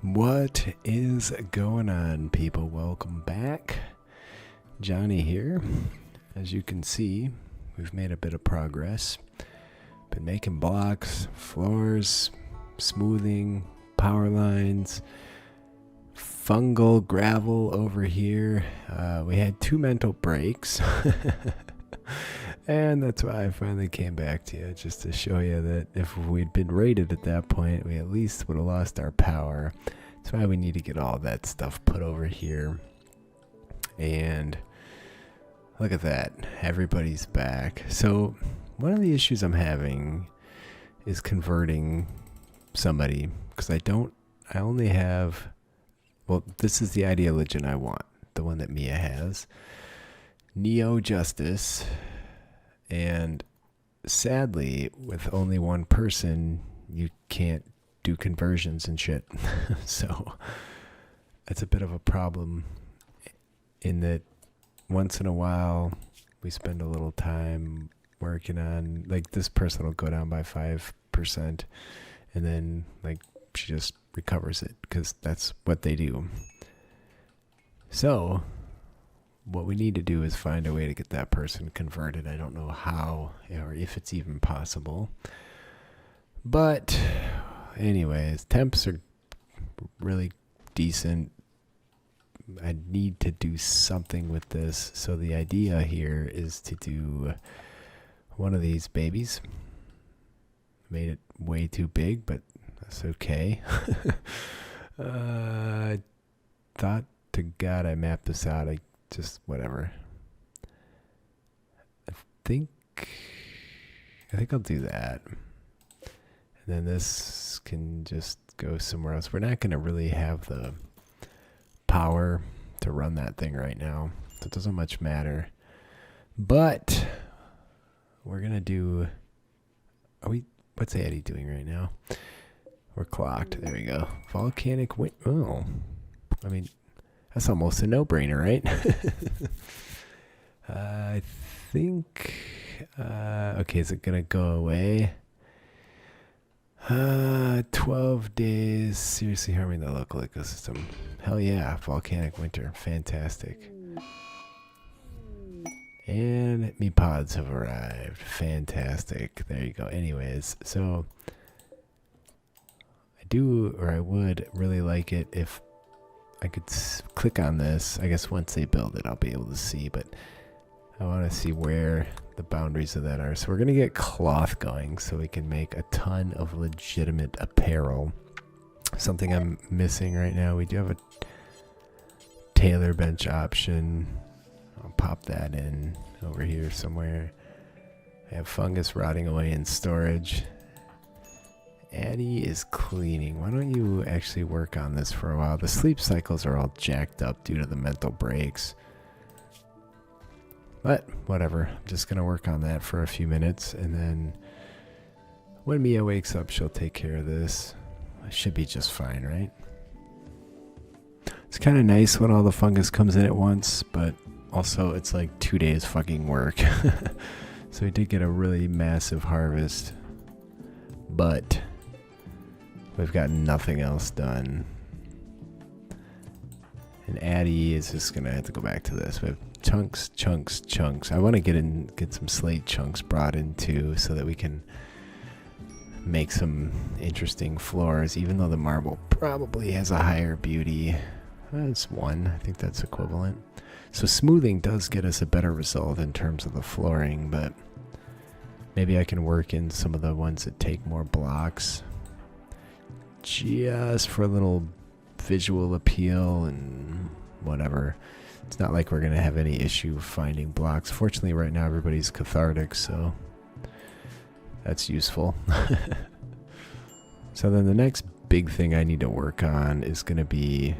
What is going on, people? Welcome back. Johnny here. As you can see, we've made a bit of progress. Been making blocks, floors, smoothing, power lines, fungal gravel over here. We had 2 mental breaks. And that's why I finally came back to you, just to show you that if we'd been raided at that point, we at least would have lost our power. That's why we need to get all that stuff put over here. And look at that, everybody's back. So one of the issues I'm having is converting somebody, because I only have, well, this is the ideologian I want, the one that Mia has, Neo Justice. And sadly, with only one person, you can't do conversions and shit. So that's a bit of a problem, in that once in a while we spend a little time working on, like, this person will go down by 5%, and then like she just recovers it because that's what they do. So what we need to do is find a way to get that person converted. I don't know how or if it's even possible. But anyways, temps are really decent. I need to do something with this. So the idea here is to do one of these babies. Made it way too big, but that's okay. Thought to God I mapped this out. Just whatever. I think I'll do that. And then this can just go somewhere else. We're not going to really have the power to run that thing right now, so it doesn't much matter. But we're going to do, what's Addie doing right now? We're clocked. There we go. Volcanic wind. Oh, I mean, that's almost a no-brainer, right? I think, okay, is it going to go away? 12 days, seriously harming the local ecosystem. Hell yeah, volcanic winter, fantastic. And me pods have arrived, fantastic. There you go. Anyways, so I would really like it if I could click on this. I guess once they build it, I'll be able to see, but I want to see where the boundaries of that are. So we're going to get cloth going so we can make a ton of legitimate apparel. Something I'm missing right now. We do have a tailor bench option. I'll pop that in over here somewhere. I have fungus rotting away in storage. Addie is cleaning. Why don't you actually work on this for a while? The sleep cycles are all jacked up due to the mental breaks. But whatever. I'm just going to work on that for a few minutes. And then when Mia wakes up, she'll take care of this. I should be just fine, right? It's kind of nice when all the fungus comes in at once, but also it's like 2 days fucking work. So we did get a really massive harvest. But we've got nothing else done. And Addie is just going to have to go back to this. We have chunks. I want to get some slate chunks brought in too, so that we can make some interesting floors, even though the marble probably has a higher beauty. That's 1. I think that's equivalent. So smoothing does get us a better result in terms of the flooring, but maybe I can work in some of the ones that take more blocks just for a little visual appeal and whatever. It's not like we're going to have any issue finding blocks. Fortunately, right now everybody's cathartic, so that's useful. So then the next big thing I need to work on is going to be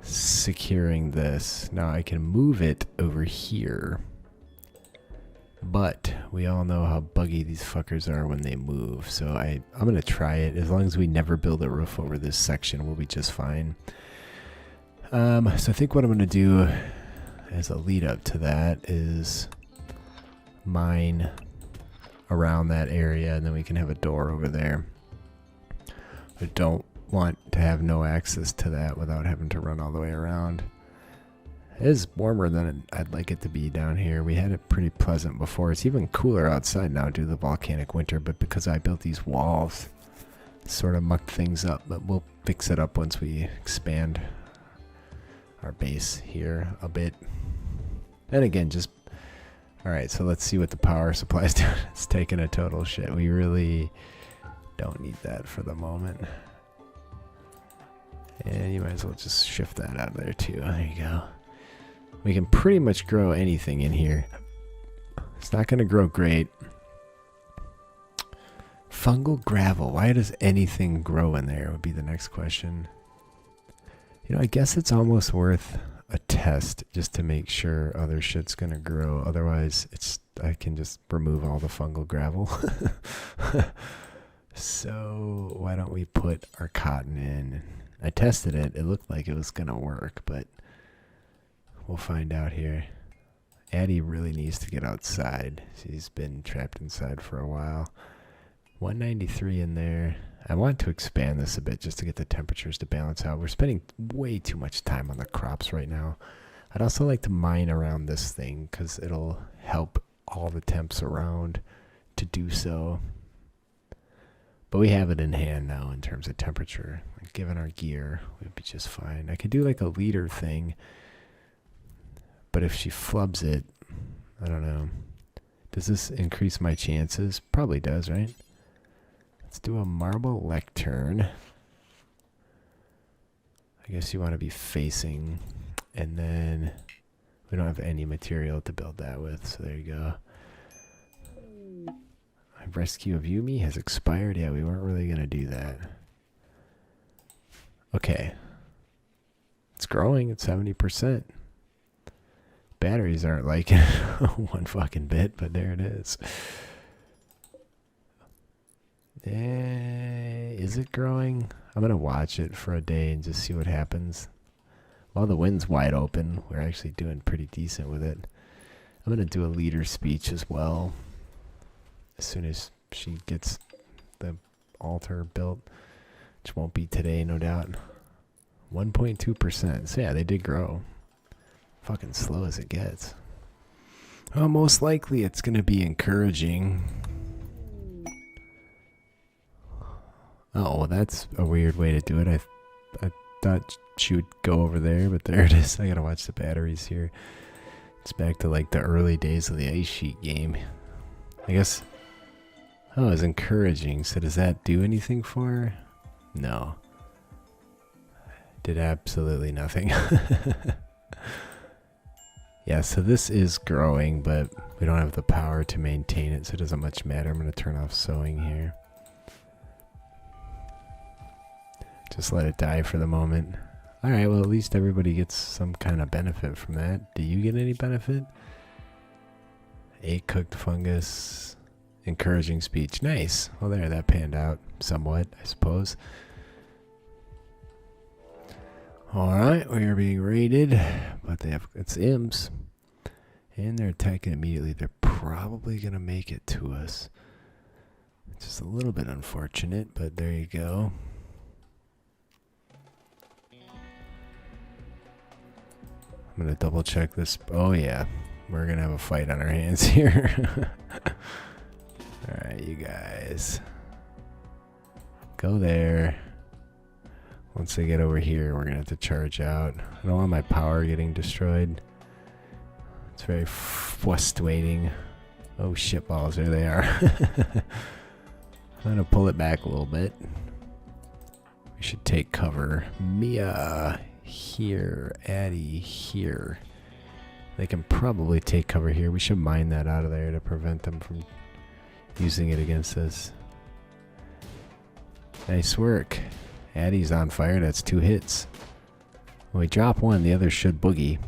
securing this. Now I can move it over here, but we all know how buggy these fuckers are when they move. So I'm going to try it. As long as we never build a roof over this section, we'll be just fine. So I think what I'm going to do as a lead up to that is mine around that area, and then we can have a door over there. I don't want to have no access to that without having to run all the way around. It is warmer than I'd like it to be down here. We had it pretty pleasant before. It's even cooler outside now due to the volcanic winter, but because I built these walls, it sort of mucked things up, but we'll fix it up once we expand our base here a bit. And again, just alright, so let's see what the power supply is doing. It's taking a total shit. We really don't need that for the moment. And you might as well just shift that out of there too. There you go. We can pretty much grow anything in here. It's not going to grow great. Fungal gravel. Why does anything grow in there would be the next question. You know, I guess it's almost worth a test just to make sure other shit's going to grow. Otherwise, I can just remove all the fungal gravel. So why don't we put our cotton in? I tested it. It looked like it was going to work, but we'll find out here. Addie really needs to get outside. She's been trapped inside for a while. 193 in there. I want to expand this a bit just to get the temperatures to balance out. We're spending way too much time on the crops right now. I'd also like to mine around this thing because it'll help all the temps around to do so. But we have it in hand now in terms of temperature. Like given our gear, we'd be just fine. I could do like a leader thing. But if she flubs it, I don't know. Does this increase my chances? Probably does, right? Let's do a marble lectern. I guess you want to be facing. And then we don't have any material to build that with. So there you go. My rescue of Yumi has expired. Yeah, we weren't really going to do that. Okay. It's growing at 70%. Batteries aren't like one fucking bit, but there it is. Is it growing? I'm going to watch it for a day and just see what happens. While the wind's wide open, we're actually doing pretty decent with it. I'm going to do a leader speech as well. As soon as she gets the altar built, which won't be today, no doubt. 1.2%. So yeah, they did grow. Fucking slow as it gets. Well, most likely it's going to be encouraging. Oh, well, that's a weird way to do it. I thought she would go over there, but there it is. I got to watch the batteries here. It's back to like the early days of the ice sheet game. I guess. Oh, it's encouraging. So does that do anything for her? No. Did absolutely nothing. Yeah, so this is growing, but we don't have the power to maintain it, so it doesn't much matter. I'm going to turn off sowing here. Just let it die for the moment. Alright, well at least everybody gets some kind of benefit from that. Do you get any benefit? 8 cooked fungus. Encouraging speech. Nice. Well there, that panned out somewhat, I suppose. Alright, we are being raided, but they have, it's imps, and they're attacking immediately. They're probably going to make it to us. It's just a little bit unfortunate, but there you go. I'm going to double check this. Oh yeah, we're going to have a fight on our hands here. Alright, you guys. Go there. Once they get over here, we're going to have to charge out. I don't want my power getting destroyed. It's very frustrating. Oh, shitballs. There they are. I'm going to pull it back a little bit. We should take cover. Mia here. Addie here. They can probably take cover here. We should mine that out of there to prevent them from using it against us. Nice work. Addie's on fire. That's 2 hits. When we drop one, the other should boogie.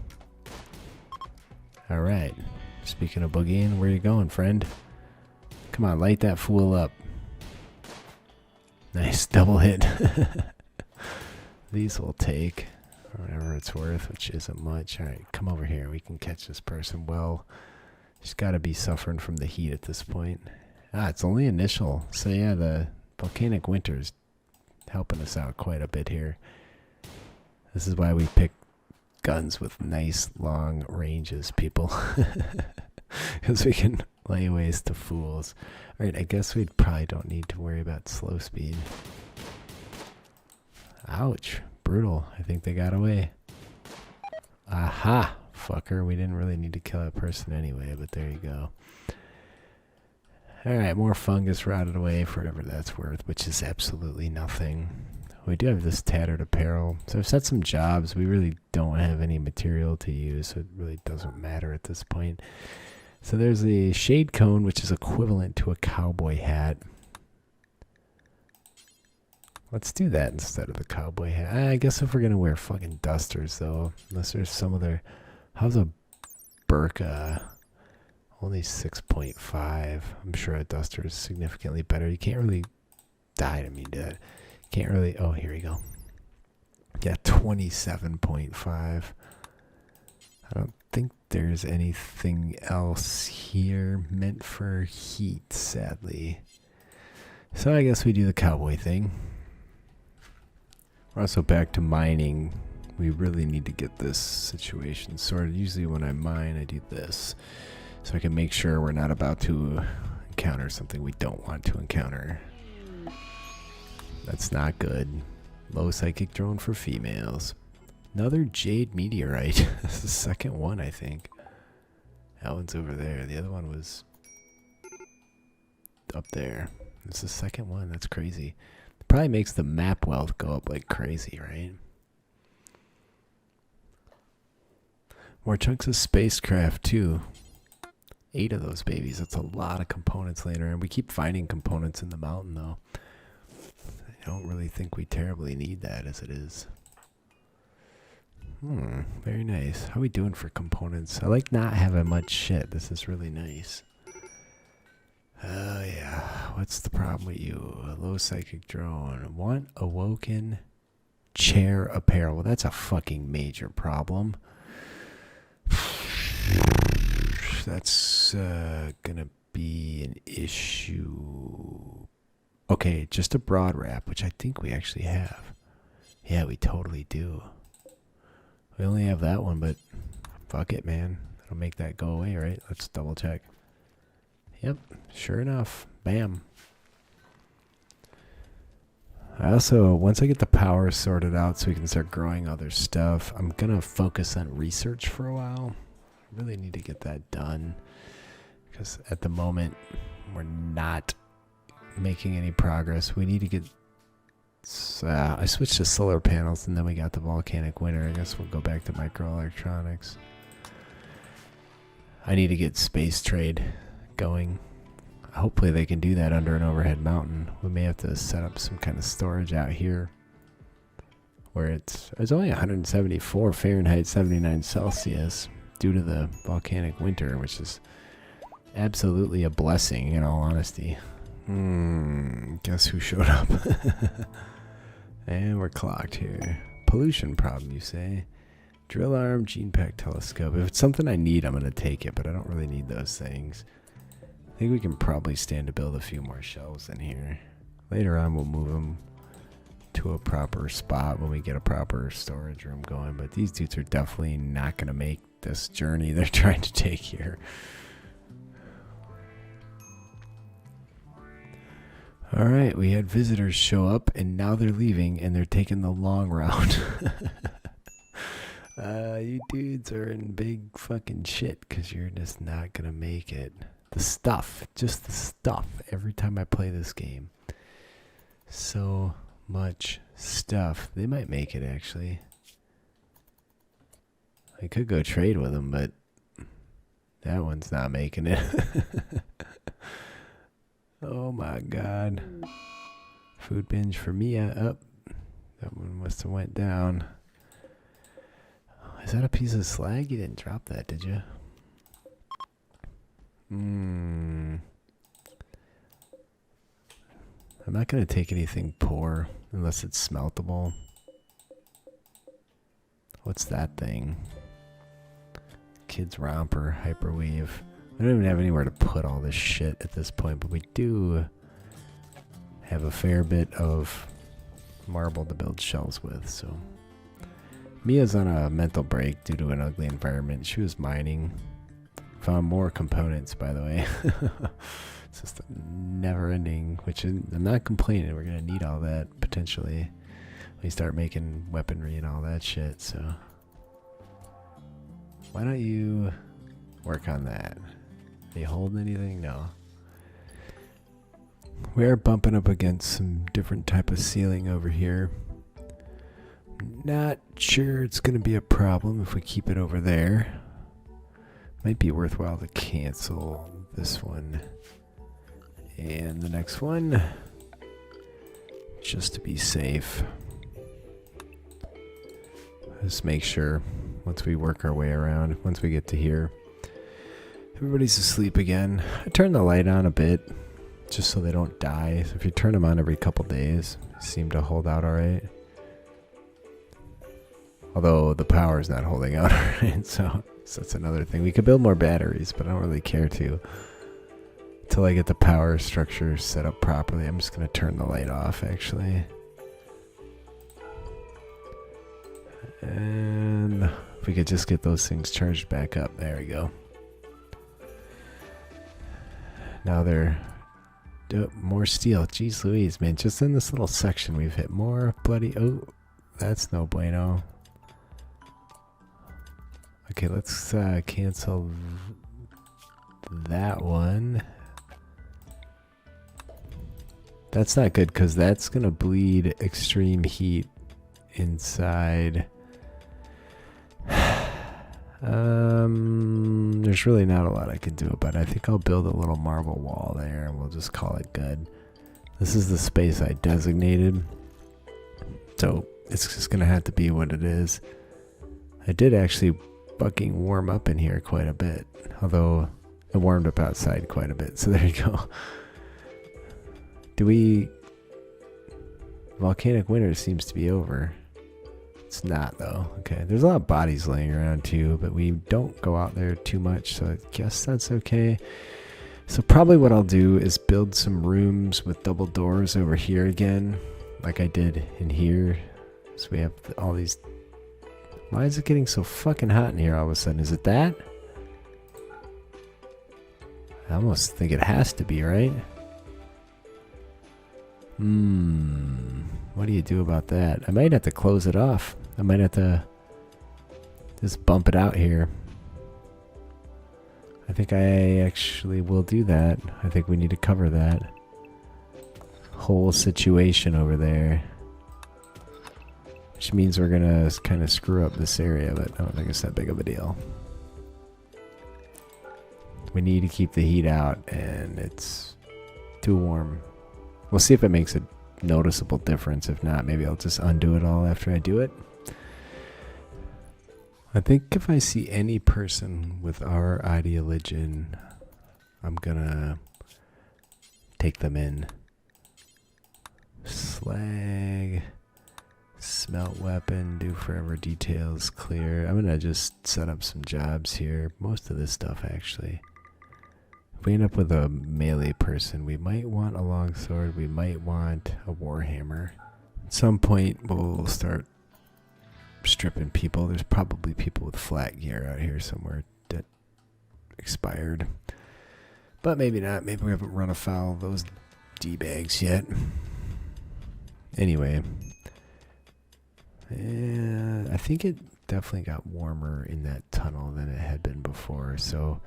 Alright. Speaking of boogieing, where you going, friend? Come on, light that fool up. Nice double hit. These will take whatever it's worth, which isn't much. Alright, come over here. We can catch this person well. She's got to be suffering from the heat at this point. Ah, it's only initial. So yeah, the volcanic winter's helping us out quite a bit here. This is why we pick guns with nice long ranges, people. Because we can lay waste to fools. Alright, I guess we probably don't need to worry about slow speed. Ouch. Brutal. I think they got away. Aha! Fucker. We didn't really need to kill that person anyway, but there you go. Alright, more fungus rotted away for whatever that's worth, which is absolutely nothing. We do have this tattered apparel. So I've set some jobs. We really don't have any material to use, so it really doesn't matter at this point. So there's the shade cone, which is equivalent to a cowboy hat. Let's do that instead of the cowboy hat. I guess if we're going to wear fucking dusters, though, unless there's some other... How's a burqa? Only 6.5. I'm sure a duster is significantly better. You can't really... I didn't mean that. Can't really... Oh, here we go. Yeah, 27.5. I don't think there's anything else here meant for heat, sadly. So I guess we do the cowboy thing. We're also back to mining. We really need to get this situation sorted. Usually when I mine, I do this. So I can make sure we're not about to encounter something we don't want to encounter. That's not good. Low psychic drone for females. Another jade meteorite. This is the second one, I think. That one's over there. The other one was up there. This is the second one. That's crazy. It probably makes the map wealth go up like crazy, right? More chunks of spacecraft, too. 8 of those babies. That's a lot of components laying around. We keep finding components in the mountain, though. I don't really think we terribly need that as it is. Very nice. How are we doing for components? I like not having much shit. This is really nice. Oh, yeah. What's the problem with you? A low psychic drone. Want awoken chair apparel. Well, that's a fucking major problem. That's gonna be an issue. Okay, just a broad wrap, which I think we actually have. Yeah, we totally do. We only have that one, but fuck it, man. That'll make that go away, right? Let's double check. Yep, sure enough. Bam. I also, once I get the power sorted out so we can start growing other stuff, I'm going to focus on research for a while. I really need to get that done because at the moment we're not making any progress. We need to get... I switched to solar panels and then we got the volcanic winter. I guess we'll go back to microelectronics. I need to get space trade going. Hopefully they can do that under an overhead mountain. We may have to set up some kind of storage out here where it's only 174 Fahrenheit, 79 Celsius due to the volcanic winter, which is absolutely a blessing in all honesty. Guess who showed up? And we're clocked here. Pollution problem, you say? Drill arm, gene pack telescope. If it's something I need, I'm going to take it, but I don't really need those things. I think we can probably stand to build a few more shelves in here. Later on, we'll move them to a proper spot when we get a proper storage room going, but these dudes are definitely not going to make this journey they're trying to take here. Alright, we had visitors show up, and now they're leaving, and they're taking the long route. You dudes are in big fucking shit, because you're just not going to make it. The stuff, just the stuff, every time I play this game. So much stuff. They might make it, actually. I could go trade with them, but that one's not making it. Oh my god. Food binge for me up. That one must have went down. Is that a piece of slag? You didn't drop that, did you? I'm not going to take anything poor unless it's smeltable. What's that thing? Kids romper, hyperweave. I don't even have anywhere to put all this shit at this point, but we do have a fair bit of marble to build shells with, so. Mia's on a mental break due to an ugly environment. She was mining. Found more components, by the way. It's just never ending, which I'm not complaining. We're going to need all that potentially when we start making weaponry and all that shit, so. Why don't you work on that? Are you holding anything? No. We're bumping up against some different type of ceiling over here. Not sure it's going to be a problem if we keep it over there. Might be worthwhile to cancel this one and the next one just to be safe. Just make sure once we work our way around, once we get to here, everybody's asleep again. I turn the light on a bit just so they don't die. So if you turn them on every couple days, they seem to hold out alright. Although the power is not holding out alright, so that's another thing. We could build more batteries, but I don't really care to. Until I get the power structure set up properly, I'm just going to turn the light off, actually. And if we could just get those things charged back up. There we go. Now they're... more steel. Jeez Louise, man. Just in this little section, we've hit more bloody... Oh, that's no bueno. Okay, let's cancel that one. That's not good because that's going to bleed extreme heat inside. There's really not a lot I can do, but I think I'll build a little marble wall there and we'll just call it good. This is the space I designated, so it's just going to have to be what it is. I did actually fucking warm up in here quite a bit, although it warmed up outside quite a bit, so there you go. Volcanic winter seems to be over. It's not though. Okay, there's a lot of bodies laying around too, but we don't go out there too much, so I guess that's okay. So probably what I'll do is build some rooms with double doors over here again, like I did in here. So we have all these... Why is it getting so fucking hot in here all of a sudden? Is it that? I almost think it has to be, right? What do you do about that? I might have to close it off. I might have to just bump it out here. I think I actually will do that. I think we need to cover that whole situation over there. Which means we're gonna kind of screw up this area, but I don't think it's that big of a deal. We need to keep the heat out, and it's too warm. We'll see if it makes a noticeable difference. If not, maybe I'll just undo it all after I do it. I think if I see any person with our ideology, I'm gonna take them in. Slag, smelt weapon, do forever details, clear. I'm gonna just set up some jobs here. Most of this stuff actually. If we end up with a melee person, we might want a longsword, we might want a warhammer. At some point we'll start stripping people. There's probably people with flat gear out here somewhere that expired. But maybe not. Maybe we haven't run afoul of those D-bags yet. Anyway. I think it definitely got warmer in that tunnel than it had been before, so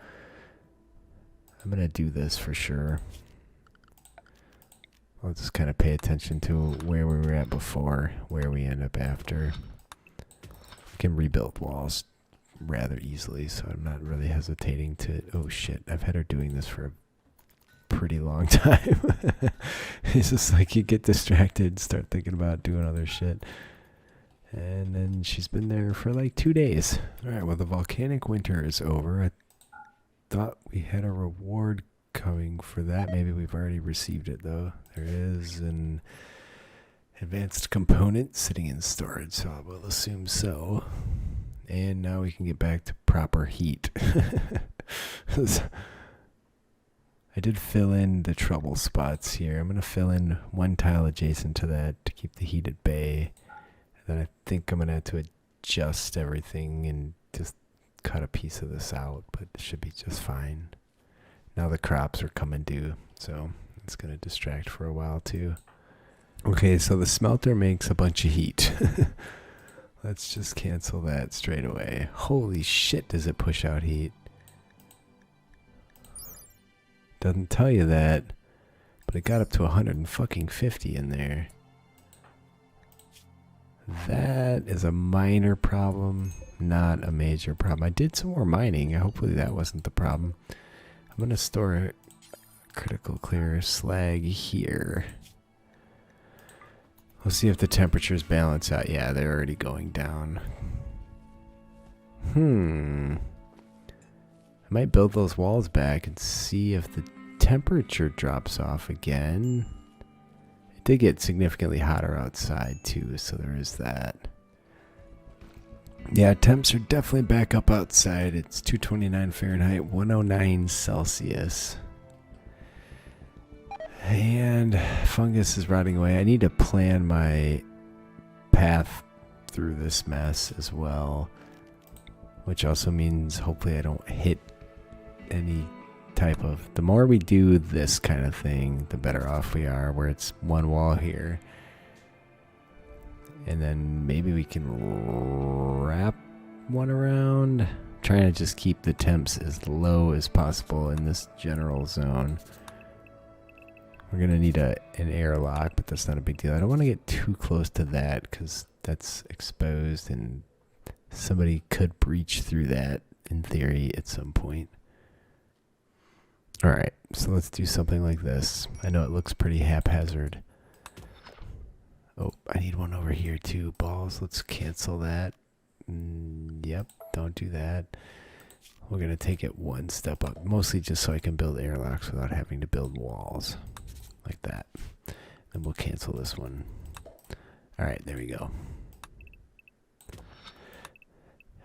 I'm going to do this for sure. I'll just kind of pay attention to where we were at before, where we end up after. We can rebuild walls rather easily, so I'm not really hesitating to... Oh shit, I've had her doing this for a pretty long time. It's just like you get distracted, start thinking about doing other shit. And then she's been there for like 2 days. Alright, well the volcanic winter is over. I thought we had a reward coming for that. Maybe we've already received it though. There is an advanced component sitting in storage, so I will assume so. And now we can get back to proper heat. I did fill in the trouble spots here. I'm going to fill in one tile adjacent to that to keep the heat at bay. And then I think I'm going to have to adjust everything and just cut a piece of this out, but it should be just fine. Now the crops are coming due, so it's going to distract for a while too. Okay, so the smelter makes a bunch of heat. Let's just cancel that straight away. Holy shit, does it push out heat? Doesn't tell you that, but it got up to 150 in there. That is a minor problem, not a major problem. I did some more mining. Hopefully that wasn't the problem. I'm going to store a critical clear slag here. We'll see if the temperatures balance out. Yeah, they're already going down. I might build those walls back and see if the temperature drops off again. It did get significantly hotter outside too, so there is that. Yeah, temps are definitely back up outside. It's 229 Fahrenheit, 109 Celsius. And fungus is rotting away. I need to plan my path through this mess as well, which also means hopefully I don't hit any type of... The more we do this kind of thing, the better off we are, where it's one wall here. And then maybe we can wrap one around. I'm trying to just keep the temps as low as possible in this general zone. We're going to need an airlock, but that's not a big deal. I don't want to get too close to that because that's exposed and somebody could breach through that in theory at some point. Alright, so let's do something like this. I know it looks pretty haphazard. Oh, I need one over here too. Balls, let's cancel that. Yep, don't do that. We're going to take it one step up, mostly just so I can build airlocks without having to build walls. Like that. Then we'll cancel this one. Alright, there we go.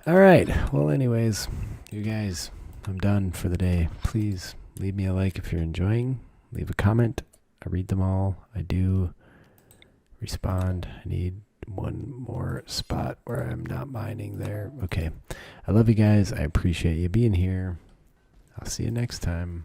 Alright, well anyways, you guys, I'm done for the day. Please leave me a like if you're enjoying. Leave a comment. I read them all. I do respond. I need one more spot where I'm not mining there. Okay. I love you guys. I appreciate you being here. I'll see you next time.